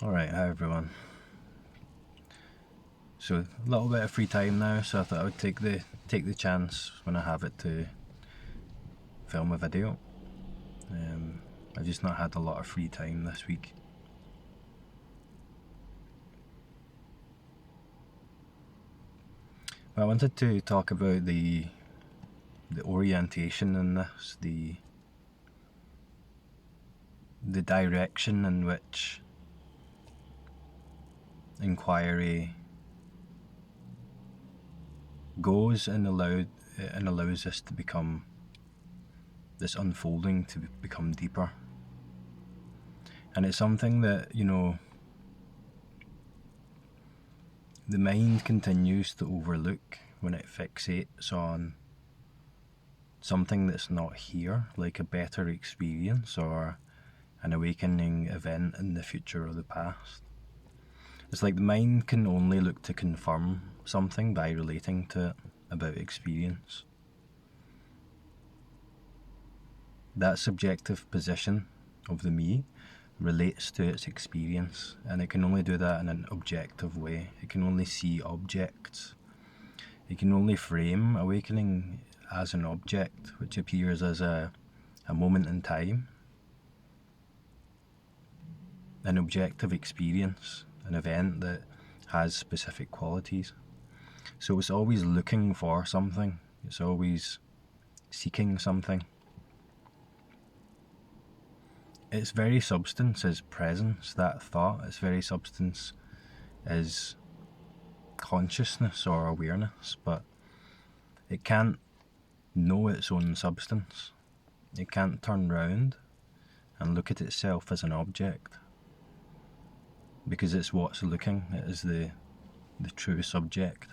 Alright, hi everyone. So a little bit of free time now, so I thought I would take the chance when I have it to film a video. I've just not had a lot of free time this week. I wanted to talk about the orientation in this, the direction in which inquiry goes and allows us to become this unfolding to become deeper. And it's something that, the mind continues to overlook when it fixates on something that's not here, like a better experience or an awakening event in the future or the past. It's like the mind can only look to confirm something by relating to it about experience. That subjective position of the me relates to its experience, and it can only do that in an objective way. It can only see objects. It can only frame awakening as an object, which appears as a moment in time, an objective experience, an event that has specific qualities. So it's always looking for something. It's always seeking something. Its very substance is presence, that thought. Its very substance is consciousness or awareness, but it can't know its own substance. It can't turn round and look at itself as an object, because it's what's looking. It is the true subject.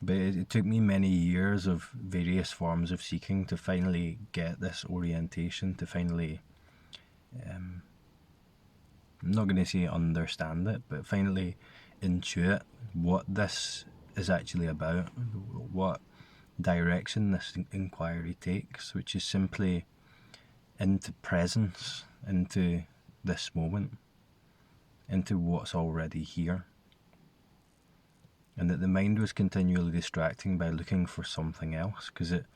But it took me many years of various forms of seeking to finally get this orientation, to finally, I'm not going to say understand it, but finally intuit what this is actually about, what direction this inquiry takes, which is simply into presence, into this moment, into what's already here. And that the mind was continually distracting by looking for something else, because it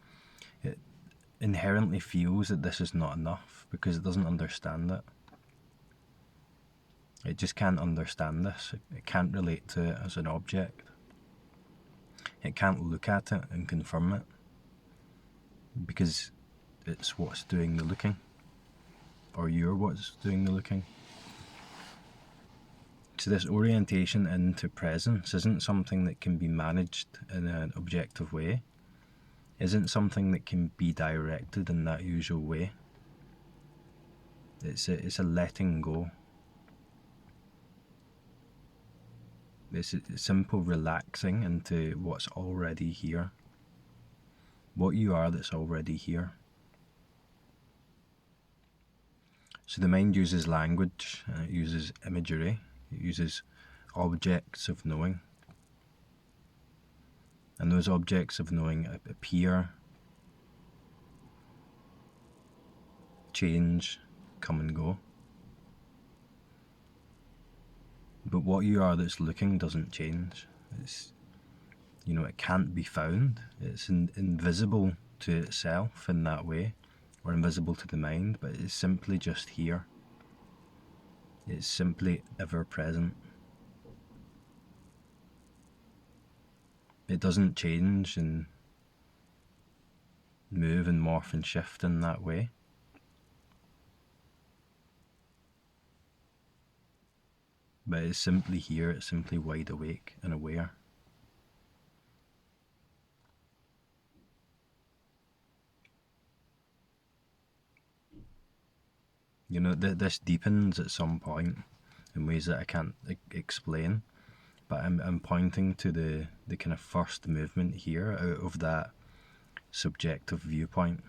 inherently feels that this is not enough, because it doesn't understand it. It just can't understand this. It can't relate to it as an object. It can't look at it and confirm it, because it's what's doing the looking, or you're what's doing the looking. So this orientation into presence isn't something that can be managed in an objective way, isn't something that can be directed in that usual way. It's a letting go. It's a simple relaxing into what's already here, what you are that's already here. So the mind uses language, it uses imagery, it uses objects of knowing. And those objects of knowing appear, change, come and go. But what you are that's looking doesn't change. It's, it can't be found. It's invisible to itself in that way, or invisible to the mind, but it's simply just here. It's simply ever present. It doesn't change and move and morph and shift in that way. But it's simply here, it's simply wide awake and aware. This deepens at some point in ways that I can't explain, but I'm pointing to the kind of first movement here out of that subjective viewpoint,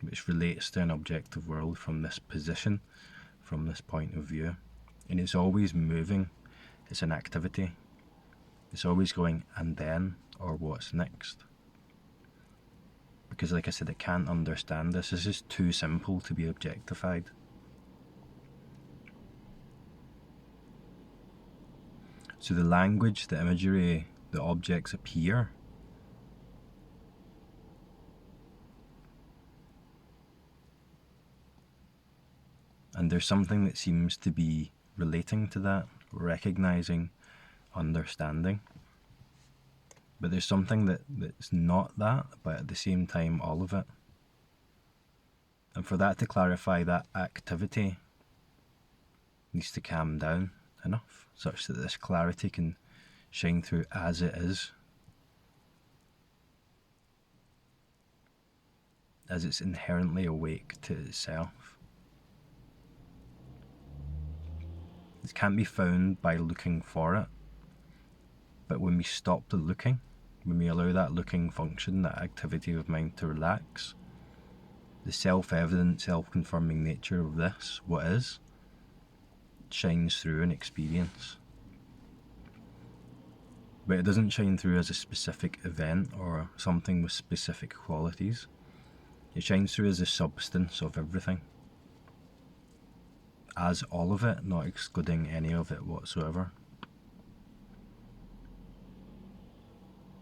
which relates to an objective world from this position, from this point of view. And it's always moving. It's an activity. It's always going, and then, or what's next. Because like I said, it can't understand this. This is too simple to be objectified. So the language, the imagery, the objects appear. And there's something that seems to be relating to that, recognizing, understanding. But there's something that's not that, but at the same time, all of it. And for that to clarify, that activity needs to calm down enough such that this clarity can shine through as it is, as it's inherently awake to itself. It can't be found by looking for it, but when we stop the looking, when we allow that looking function, that activity of mind to relax, the self-evident, self-confirming nature of this, what is, shines through in experience. But it doesn't shine through as a specific event or something with specific qualities. It shines through as a substance of everything. As all of it, not excluding any of it whatsoever.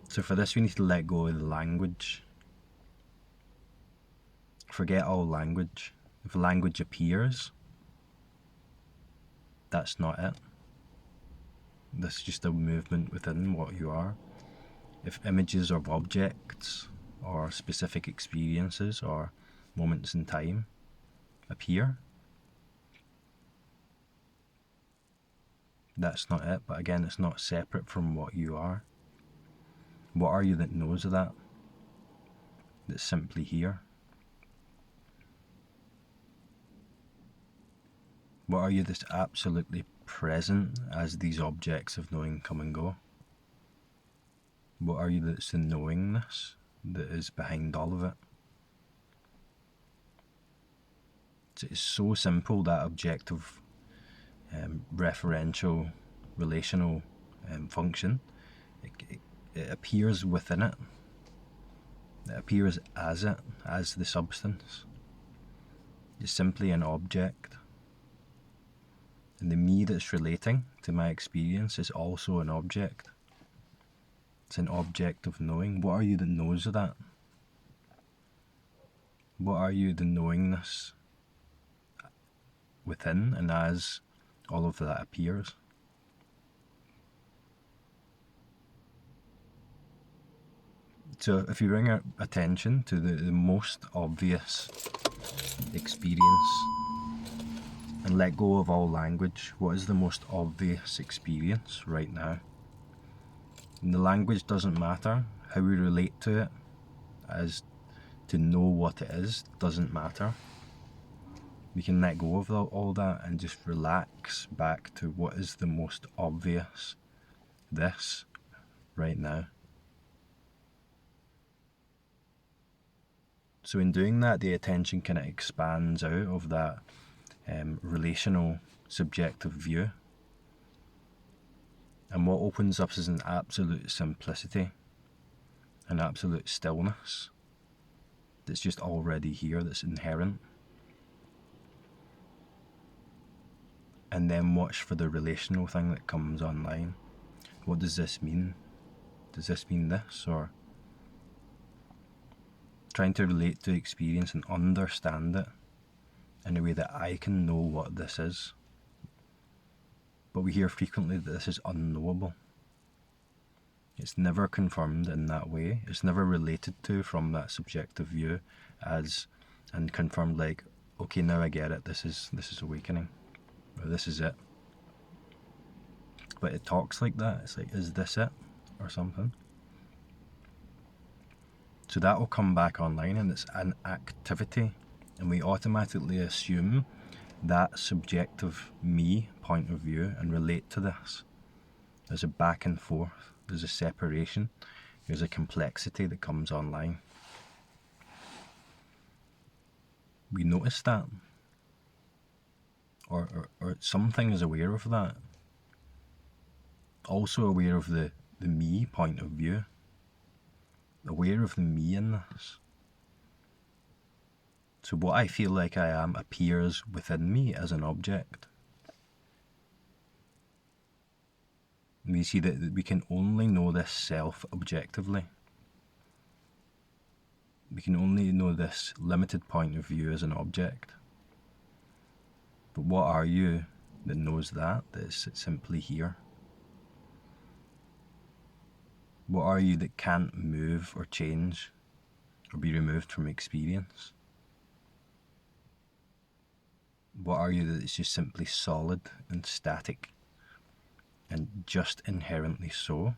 So for this we need to let go of the language. Forget all language. If language appears, that's not it. That's just a movement within what you are. If images of objects or specific experiences or moments in time appear, that's not it. But again, it's not separate from what you are. What are you that knows of that? That's simply here. What are you that's absolutely present as these objects of knowing come and go? What are you that's the knowingness that is behind all of it? It's so simple, that objective, referential, relational function. It appears within it. It appears as it, as the substance. It's simply an object. And the me that's relating to my experience is also an object. It's an object of knowing. What are you that knows of that? What are you, the knowingness within and as all of that appears? So if you bring our attention to the most obvious experience and let go of all language, what is the most obvious experience right now? And the language doesn't matter. How we relate to it as to know what it is doesn't matter. We can let go of all that and just relax back to what is the most obvious, this, right now. So in doing that, the attention kind of expands out of that relational, subjective view. And what opens up is an absolute simplicity, an absolute stillness that's just already here, that's inherent. And then watch for the relational thing that comes online. What does this mean? Does this mean this? Or trying to relate to experience and understand it in a way that I can know what this is. But we hear frequently that this is unknowable. It's never confirmed in that way. It's never related to from that subjective view as, and confirmed like, okay, now I get it, this is awakening, or this is it. But it talks like that. It's like, is this it? Or something. So that will come back online and it's an activity, and we automatically assume that subjective me point of view and relate to this. There's a back and forth, there's a separation, there's a complexity that comes online. We notice that, or something is aware of that. Also aware of the me point of view, aware of the me in this. So what I feel like I am appears within me as an object. we see that we can only know this self objectively. We can only know this limited point of view as an object. But what are you that knows that is simply here? What are you that can't move or change or be removed from experience? What are you that is just simply solid and static and just inherently so?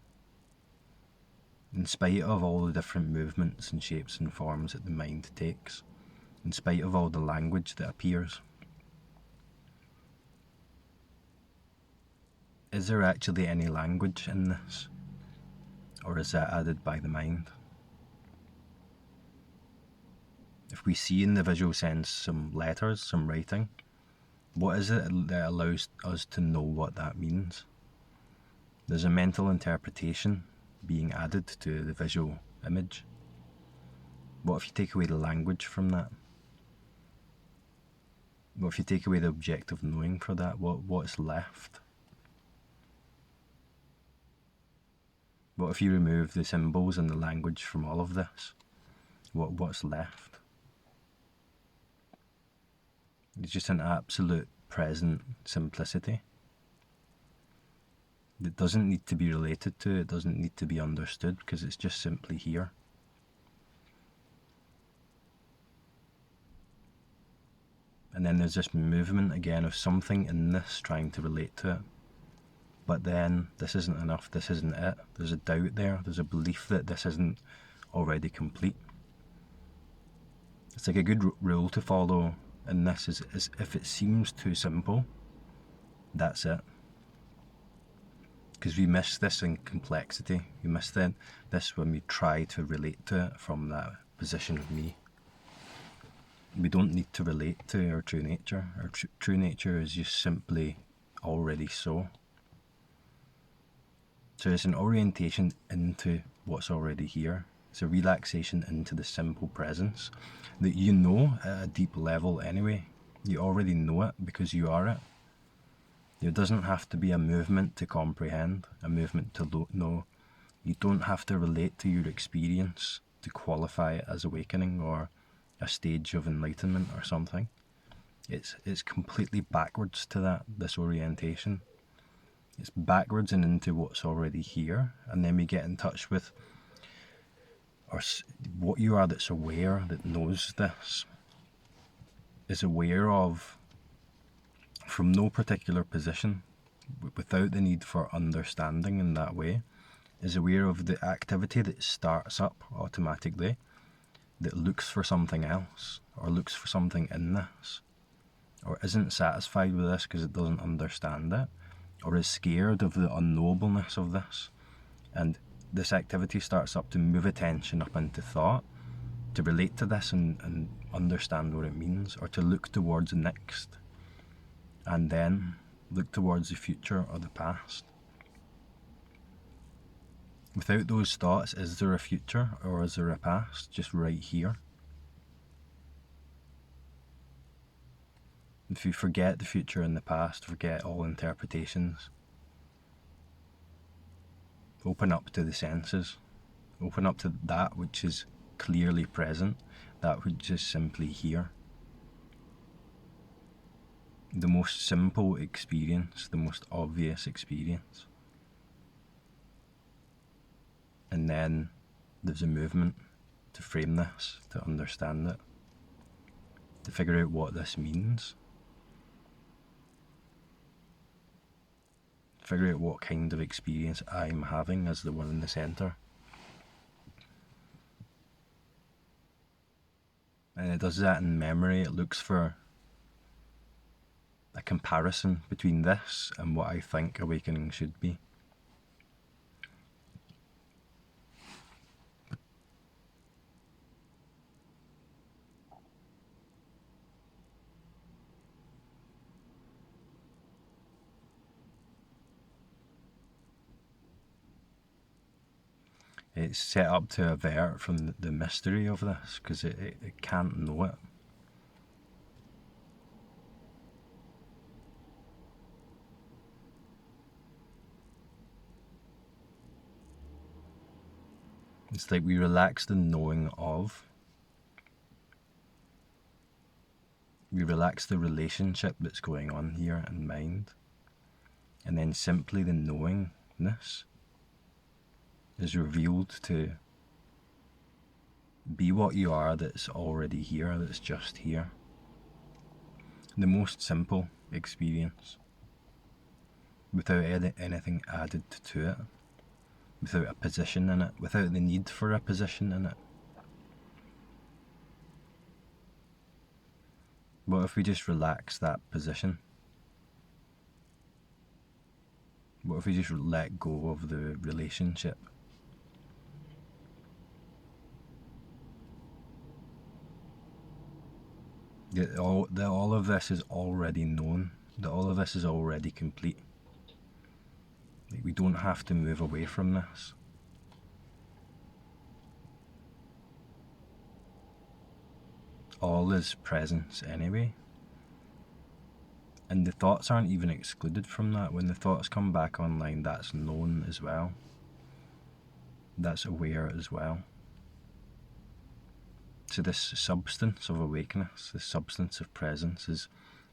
In spite of all the different movements and shapes and forms that the mind takes, in spite of all the language that appears, is there actually any language in this? Or is that added by the mind? If we see in the visual sense some letters, some writing, what is it that allows us to know what that means? There's a mental interpretation being added to the visual image. What if you take away the language from that? What if you take away the objective knowing for that? What's left? What if you remove the symbols and the language from all of this? What's left? It's just an absolute present simplicity that doesn't need to be related to, it doesn't need to be understood, because it's just simply here. And then there's this movement again of something in this trying to relate to it. But then this isn't enough, this isn't it. There's a doubt there, there's a belief that this isn't already complete. It's like a good rule to follow in this is if it seems too simple, that's it. Because we miss this in complexity. We miss this when we try to relate to it from that position of me. We don't need to relate to our true nature. Our true nature is just simply already so. So it's an orientation into what's already here. It's a relaxation into the simple presence that you know at a deep level anyway. You already know it because you are it. It doesn't have to be a movement to comprehend, a movement to know. You don't have to relate to your experience to qualify it as awakening or a stage of enlightenment or something. It's completely backwards to that, this orientation. It's backwards and into what's already here, and then we get in touch with or what you are that's aware, that knows this, is aware of from no particular position, without the need for understanding in that way, is aware of the activity that starts up automatically, that looks for something else, or looks for something in this, or isn't satisfied with this because it doesn't understand it, or is scared of the unknowableness of this. And this activity starts up to move attention up into thought, to relate to this and understand what it means, or to look towards the next, and then look towards the future or the past. Without those thoughts, is there a future or is there a past just right here? If you forget the future and the past, forget all interpretations, open up to the senses, open up to that which is clearly present, that which is simply here. The most simple experience, the most obvious experience. And then there's a movement to frame this, to understand it, to figure out what this means, figure out what kind of experience I'm having as the one in the centre. And it does that in memory. It looks for a comparison between this and what I think awakening should be. It's set up to avert from the mystery of this, because it can't know it. It's like we relax the knowing of. We relax the relationship that's going on here in mind. And then simply the knowingness is revealed to be what you are, that's already here, that's just here. The most simple experience, without anything added to it, without a position in it, without the need for a position in it. What if we just relax that position? What if we just let go of the relationship? That all of this is already known, that all of this is already complete. Like, we don't have to move away from this. All is presence anyway. And the thoughts aren't even excluded from that. When the thoughts come back online, that's known as well. That's aware as well. So this substance of awakeness, this substance of presence, is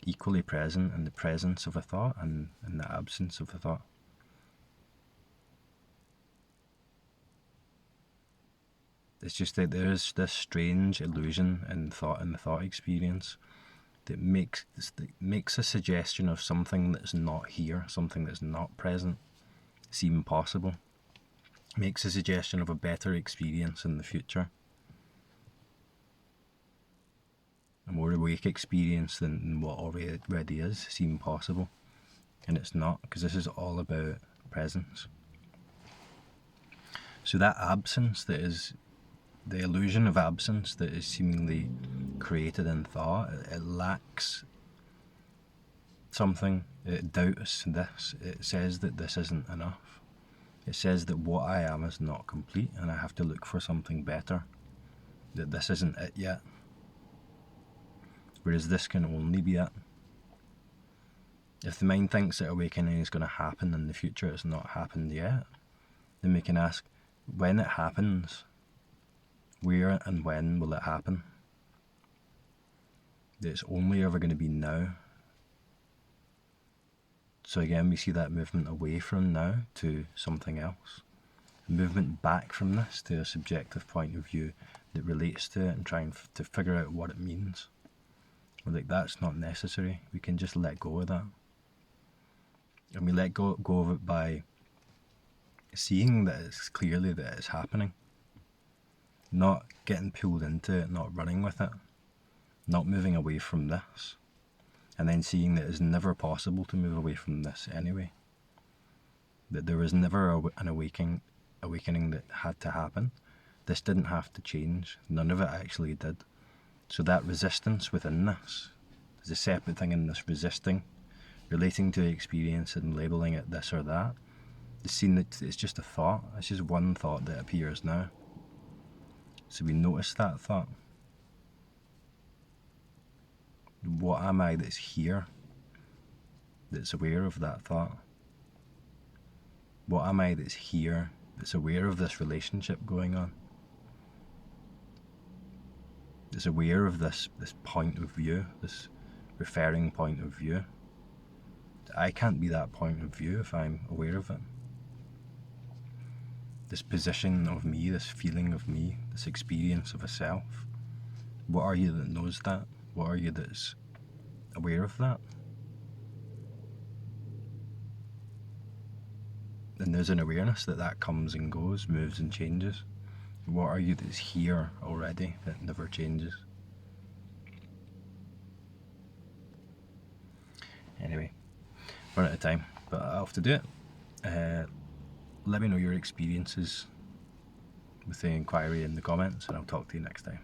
equally present in the presence of a thought and in the absence of a thought. It's just that there is this strange illusion in thought, in the thought experience, that makes a suggestion of something that's not here, something that's not present, seem possible. Makes a suggestion of a better experience in the future, a more awake experience than what already is, seem possible. And it's not, because this is all about presence. So that absence, that is the illusion of absence that is seemingly created in thought, it lacks something. It doubts this. It says that this isn't enough. It says that what I am is not complete and I have to look for something better, that this isn't it yet. Whereas this can only be it. If the mind thinks that awakening is going to happen in the future, it's not happened yet, then we can ask, when it happens, where and when will it happen? It's only ever going to be now. So again, we see that movement away from now to something else. A movement back from this to a subjective point of view that relates to it and trying to figure out what it means. We're like, that's not necessary. We can just let go of that. And we let go of it by seeing that it's clearly that it's happening. Not getting pulled into it, not running with it, not moving away from this, and then seeing that it's never possible to move away from this anyway. That there was never an awakening that had to happen. This didn't have to change. None of it actually did. So that resistance within this is a separate thing in this resisting, relating to the experience and labelling it this or that. It's seen that it's just a thought. It's just one thought that appears now. So we notice that thought. What am I that's here, that's aware of that thought? What am I that's here, that's aware of this relationship going on? That's aware of this point of view, this referring point of view. I can't be that point of view if I'm aware of it. This position of me, this feeling of me, this experience of a self. What are you that knows that? What are you that's aware of that? And there's an awareness that comes and goes, moves and changes. What are you that's here already, that never changes? Anyway, run out of time, but I'll have to do it. Let me know your experiences with the inquiry in the comments, and I'll talk to you next time.